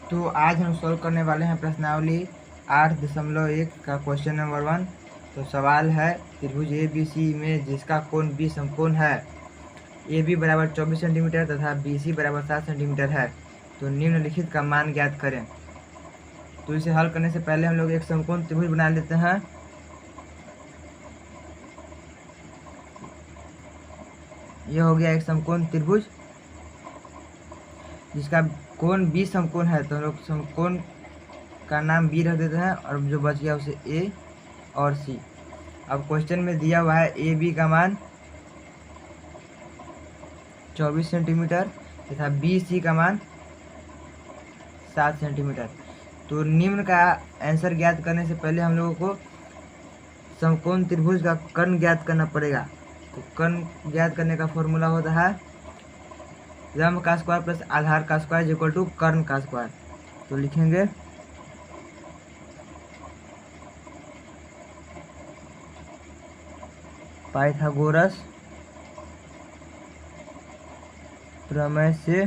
तो आज हम सॉल्व करने वाले हैं प्रश्नावली 8.1 का क्वेश्चन नंबर 1। तो सवाल है त्रिभुज ए बी सी में जिसका कोण बी समकोण है, ए बी बराबर 24 सेंटीमीटर तथा बी सी बराबर 7 सेंटीमीटर है, तो निम्नलिखित का मान ज्ञात करें। तो इसे हल करने से पहले हम लोग एक समकोण त्रिभुज बना लेते हैं। यह हो गया एक समकोण त्रिभुज जिसका कोण बी समकोण है, तो हम लोग समकोण का नाम बी रख देते हैं और जो बच गया उसे ए और सी। अब क्वेश्चन में दिया हुआ है ए बी का मान 24 सेंटीमीटर तथा बी सी का मान 7 सेंटीमीटर। तो निम्न का आंसर ज्ञात करने से पहले हम लोगों को समकोण त्रिभुज का कर्ण ज्ञात करना पड़ेगा। तो कर्ण ज्ञात करने का फॉर्मूला होता है लंब का स्क्वायर प्लस आधार का स्क्वायर इक्वल टू कर्ण का स्क्वायर। तो लिखेंगे पाइथागोरस प्रमेय से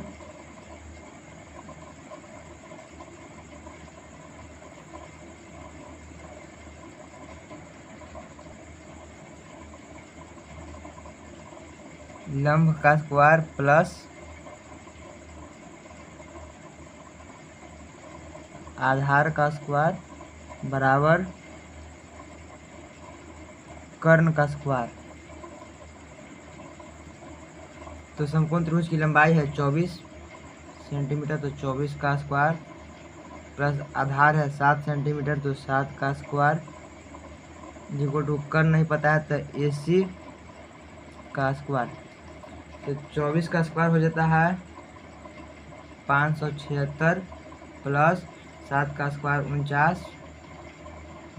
लंब का स्क्वायर प्लस आधार का स्क्वायर बराबर कर्ण का स्क्वायर। तो समकोण त्रिभुज की लंबाई है 24 सेंटीमीटर, तो 24 का स्क्वायर प्लस आधार है 7 सेंटीमीटर, तो 7 का स्क्वायर इक्वल टू कर्ण नहीं पता है तो AC का स्क्वायर। तो 24 का स्क्वायर हो जाता है 576 प्लस 7 का स्क्वायर 49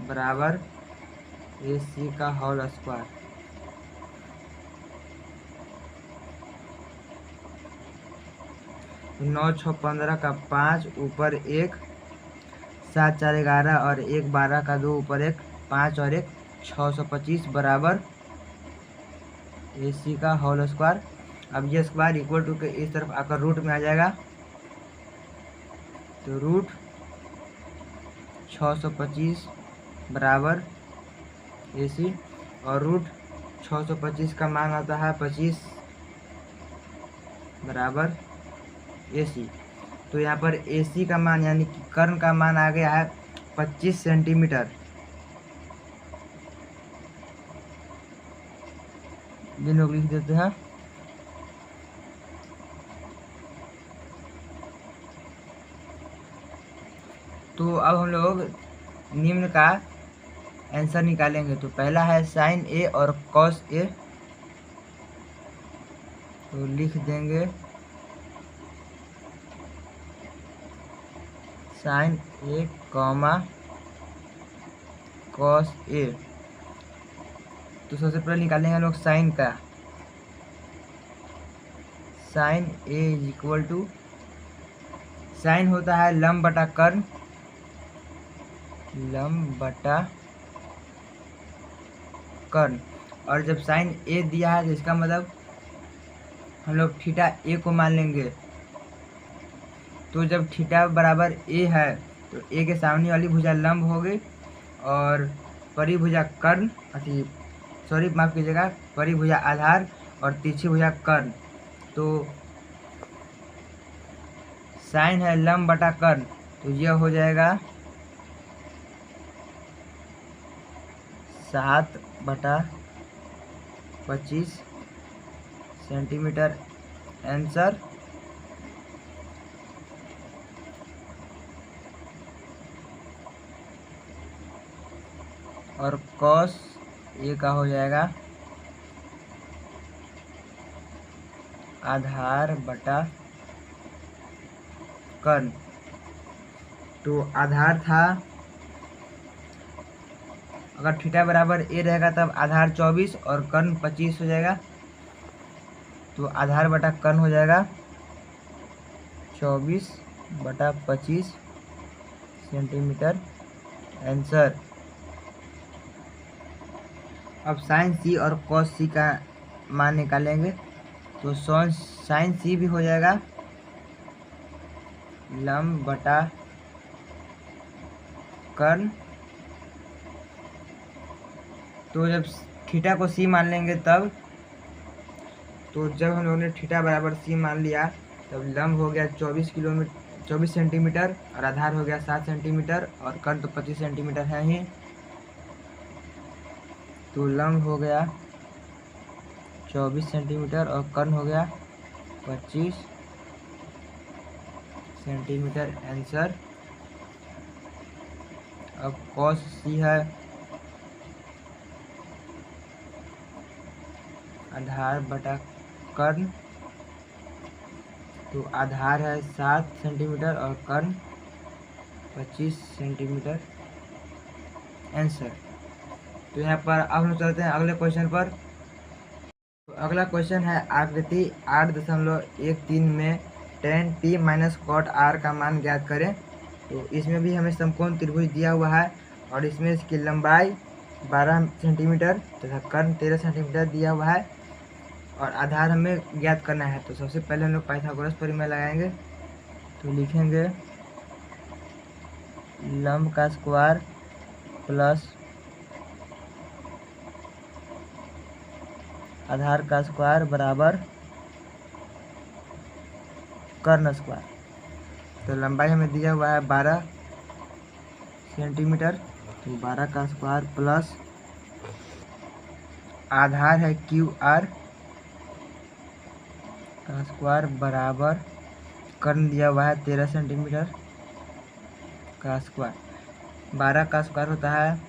बराबर AC का होल स्क्वायर। तो 9 6 15 का 5 ऊपर 1 7 4 11 और 1 12 का 2 ऊपर 1 5 और 1 625 बराबर AC का होल स्क्वायर। अब ये स्क्वायर इक्वल टू के इस तरफ आकर रूट में आ जाएगा, तो रूट 625 बराबर AC और रूट 625 का मान आता है 25 बराबर AC। तो यहाँ पर AC का मान यानी कि कर्ण का मान आ गया है 25 सेंटीमीटर। ये लोग लिख देते हैं। तो अब हम लोग निम्न का आंसर निकालेंगे। तो पहला है साइन ए और कॉस ए, तो लिख देंगे sine a comma cos a. तो सबसे पहले निकालेंगे हम लोग साइन का। Sine a equal to, sine होता है लंब बटा कर्ण, लंब बटा कर्ण। और जब साइन ए दिया है तो इसका मतलब हम लोग थीटा ए को मान लेंगे। तो जब थीटा बराबर ए है तो ए के सामने वाली भुजा लंब हो गई और परिभुजा कर्ण, सॉरी माफ कीजिएगा, परिभुजा आधार और तिरछी भुजा कर्ण। तो साइन है लंब बटा कर्ण, तो यह हो जाएगा 7/25 सेंटीमीटर आंसर। और कॉस ए का हो जाएगा आधार बटा कर्ण। तो आधार था, अगर थीटा बराबर ए रहेगा तब आधार 24 और कर्ण 25 हो जाएगा। तो आधार बटा कर्ण हो जाएगा 24/25 सेंटीमीटर आंसर। अब साइन सी और कॉस सी का मान निकालेंगे। तो साइन सी भी हो जाएगा लंब बटा कर्ण। तो जब थीटा को सी मान लेंगे तब, तो जब हम लोगों ने थीटा बराबर सी मान लिया तब लंब हो गया 24 सेंटीमीटर और आधार हो गया 7 सेंटीमीटर और कर्ण तो 25 सेंटीमीटर है ही। तो लंब हो गया 24 सेंटीमीटर और कर्ण हो गया 25 सेंटीमीटर आंसर। अब कॉस सी है आधार बटा कर्ण, तो आधार है 7 सेंटीमीटर और कर्ण 25 सेंटीमीटर आंसर। तो यहाँ पर अब हम चलते हैं अगले क्वेश्चन पर। तो अगला क्वेश्चन है आकृति 8.13 में tan p minus cot r का मान ज्ञात करें। तो इसमें भी हमें समकोण त्रिभुज दिया हुआ है और इसमें इसकी लंबाई 12 सेंटीमीटर तथा कर्ण 13 सेंटीमीटर दिया हुआ है और आधार हमें ज्ञात करना है। तो सबसे पहले हम लोग पाइथागोरस परिमेय लगाएंगे। तो लिखेंगे लंब का स्क्वायर प्लस आधार का स्क्वायर बराबर कर्ण स्क्वायर। तो लंबाई हमें दिया हुआ है 12 सेंटीमीटर, तो 12 का स्क्वायर प्लस आधार है QR का स्क्वायर बराबर कर्ण दिया हुआ है 13 सेंटीमीटर का स्क्वायर। 12 का स्क्वायर होता है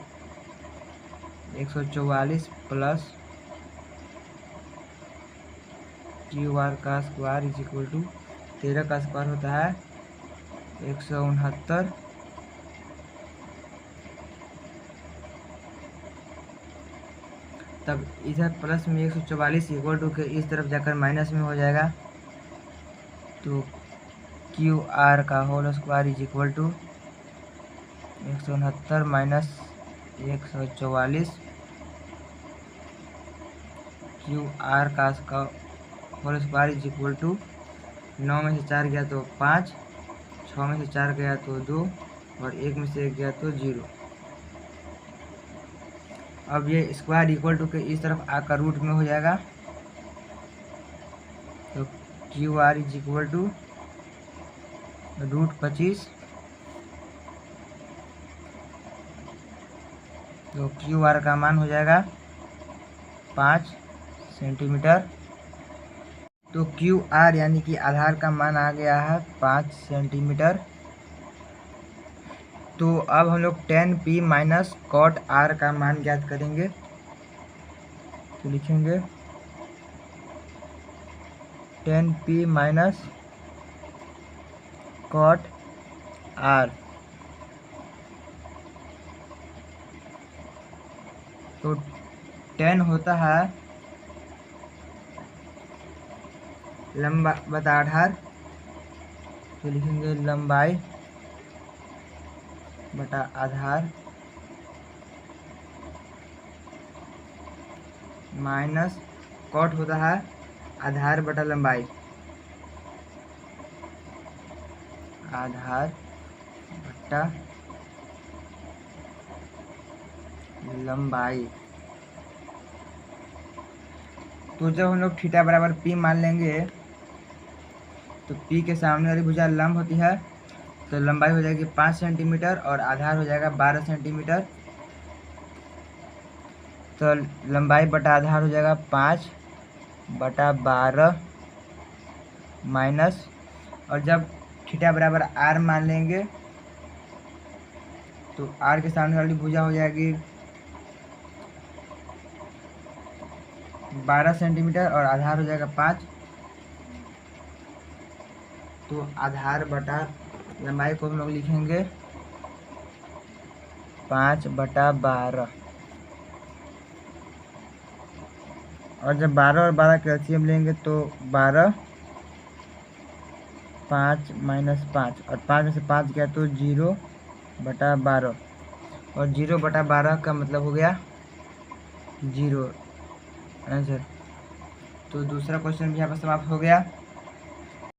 144 प्लस QR का स्क्वायर इज इक्वल टू 13 का स्क्वायर होता है 169। तब इधर प्लस में 144 इक्वल टू के इस तरफ जाकर माइनस में हो जाएगा। तो QR का whole square is equal to 169 minus 144। QR का whole square is equal to 9 में से 4 गया तो 5, 6 में से 4 गया तो 2 और 1 में से 1 गया तो 0। अब ये स्क्वायर इक्वल टू के इस तरफ आकर रूट में हो जाएगा। तो QR इज इक्वल टू √25। तो QR का मान हो जाएगा 5 सेंटीमीटर। तो QR यानी कि आधार का मान आ गया है 5 सेंटीमीटर। तो अब हम लोग tan p minus cot r का मान ज्ञात करेंगे। तो लिखेंगे tan p minus cot r। तो tan होता है लंबा बटा आधार। तो लिखेंगे लंबाई बटा आधार माइनस कॉट होता है आधार बटा लंबाई। आधार बटा लंबाई। तो जब हम लोग थीटा बराबर p मान लेंगे तो p के सामने वाली भुजा लंब होती है। तो लंबाई हो जाएगी 5 सेंटीमीटर और आधार हो जाएगा 12 सेंटीमीटर। तो लंबाई बटा आधार हो जाएगा 5 बटा 12 माइनस, और जब थीटा बराबर r मान लेंगे तो r के सामने वाली भुजा हो जाएगी 12 सेंटीमीटर और आधार हो जाएगा 5। तो आधार बटा लंबाई को हम लोग लिखेंगे 5 बटा 12। और जब 12 और 12 का एलसीएम लेंगे तो 12, 5 माइनस 5 और 5 में से 5 गया तो 0 बटा 12 और 0 बटा 12 का मतलब हो गया 0 आंसर। तो दूसरा क्वेश्चन भी यहाँ पर समाप्त हो गया।